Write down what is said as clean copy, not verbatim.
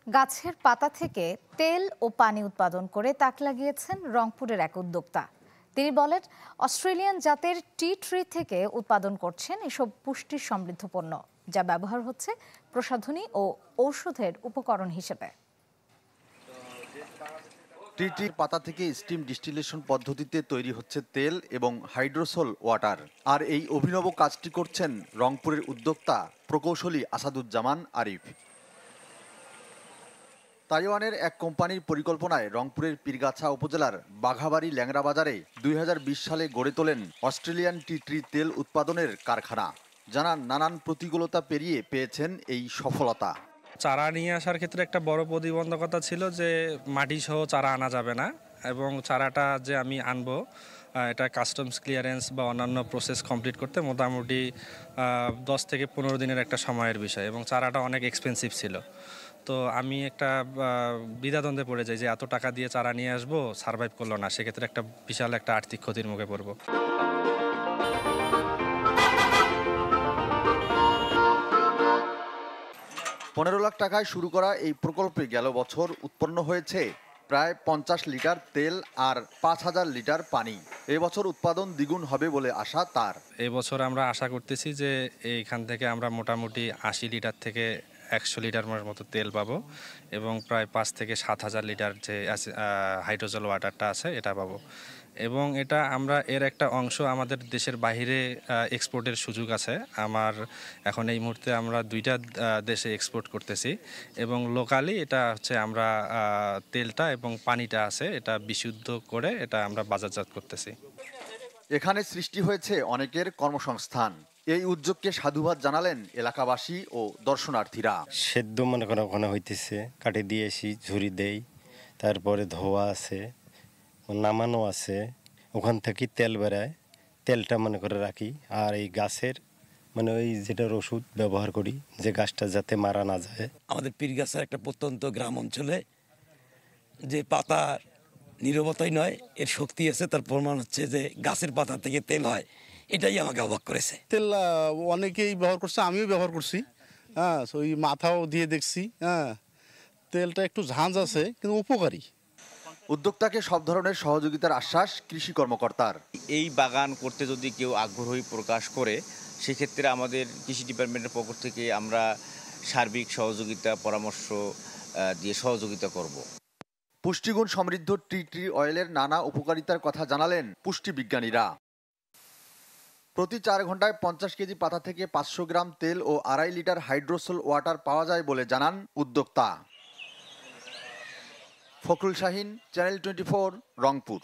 গাছের পাতা থেকে তেল ও পানি উৎপাদন করে তাক লাগিয়েছেন রংপুরের এক উদ্যোক্তা। তিনি বলেন, অস্ট্রেলিয়ান জাতের টি ট্রি থেকে উৎপাদন করছেন এসব পুষ্টি সমৃদ্ধ পণ্য, যা ব্যবহার হচ্ছে প্রসাধনী ও ঔষধের উপকরণ হিসেবে। টি ট্রির পাতা থেকে স্টিম ডিস্টিলেশন পদ্ধতিতে তৈরি হচ্ছে তেল এবং হাইড্রোসোল ওয়াটার। আর এই অভিনব কাজটি করছেন রংপুরের উদ্যোক্তা প্রকৌশলী আসাদুজ্জামান আরিফ। তাইওয়ানের এক কোম্পানির পরিকল্পনায় রংপুরের পীরগাছা উপজেলার বাঘাবাড়ি ল্যাংড়া বাজারে 2020 সালে গড়ে তোলেন অস্ট্রেলিয়ান টি ট্রি তেল উৎপাদনের কারখানা। জানান, নানান প্রতিকূলতা পেরিয়ে পেয়েছেন এই সফলতা। চারা নিয়ে আসার ক্ষেত্রে একটা বড় প্রতিবন্ধকতা ছিল যে মাটি সহ চারা আনা যাবে না, এবং চারাটা যে আমি আনবো এটা কাস্টমস ক্লিয়ারেন্স বা অন্যান্য প্রসেস কমপ্লিট করতে মোটামুটি 10 থেকে 15 দিনের একটা সময়ের বিষয়, এবং চারাটা অনেক এক্সপেন্সিভ ছিল। তো আমি একটা দ্বিধাদ্বন্দ্বে পড়ে যাই যে এত টাকা দিয়ে চারা নিয়ে আসবো, সার্ভাইভ করলো না, সেক্ষেত্রে একটা বিশাল একটা আর্থিক ক্ষতির মুখে পড়বো। 15 লাখ টাকায় শুরু করা এই প্রকল্পে গেল বছর উৎপন্ন হয়েছে প্রায় 50 লিটার তেল আর 5000 লিটার পানি। এবছর উৎপাদন দ্বিগুণ হবে বলে আশা তার। এবছর আমরা আশা করতেছি যে এইখান থেকে আমরা মোটামুটি 80 লিটার থেকে 100 লিটার মতো তেল পাবো, এবং প্রায় 5 থেকে 7,000 লিটার যে হাইড্রোজেল ওয়াটারটা আছে এটা পাবো। এবং এটা আমরা এর একটা অংশ আমাদের দেশের বাইরে এক্সপোর্টের সুযোগ আছে। আমার এখন এই মুহূর্তে আমরা 2টা দেশে এক্সপোর্ট করতেছি, এবং লোকালি এটা হচ্ছে আমরা তেলটা এবং পানিটা আছে এটা বিশুদ্ধ করে এটা আমরা বাজারজাত করতেছি। এখানে সৃষ্টি হয়েছে অনেকের কর্মসংস্থান। এই উদ্যোগকে সাধুবাদ জানালেন এলাকাবাসী ও দর্শনার্থীরা। সেদ্ধ মনে করেন ওখানে হইতেছে, কাটে দিয়ে এসি ঝুরি দেই, তারপরে ধোয়া আছে, নামানো আছে, ওখান থেকে তেল বেরায়, তেলটা মনে করে রাখি। আর এই গাছের মানে ওই যেটার ওষুধ ব্যবহার করি, যে গাছটা যাতে মারা না যায়। আমাদের পীরগাছার একটা প্রত্যন্ত গ্রাম অঞ্চলে যে পাতার নীরবতাই নয়, এর শক্তি আছে, তার প্রমাণ হচ্ছে যে গাছের পাতা থেকে তেল হয়। এটাই আমাকে অবাক করেছে। তেল অনেকেই ব্যবহার করছে, আমিও ব্যবহার করছি। হ্যাঁ, ওই মাথাও দিয়ে দেখছি। হ্যাঁ, তেলটা একটু ঝাঁঝ আছে কিন্তু উপকারী। উদ্যোক্তাকে সব ধরনের সহযোগিতার আশ্বাস কৃষি কর্মকর্তার। এই বাগান করতে যদি কেউ আগ্রহী প্রকাশ করে, সেক্ষেত্রে আমাদের কৃষি ডিপার্টমেন্টের পক্ষ থেকে আমরা সার্বিক সহযোগিতা পরামর্শ দিয়ে সহযোগিতা করব। পুষ্টিগুণ সমৃদ্ধ টি ট্রি অয়েলের নানা উপকারিতার কথা জানালেন পুষ্টিবিজ্ঞানীরা। প্রতি 4 ঘন্টায় 50 কেজি পাতা থেকে 500 গ্রাম তেল ও 2.5 লিটার হাইড্রোসোল ওয়াটার পাওয়া যায় বলে জানান উদ্যোক্তা। ফখরুল শাহিন, চ্যানেল 24, রংপুর।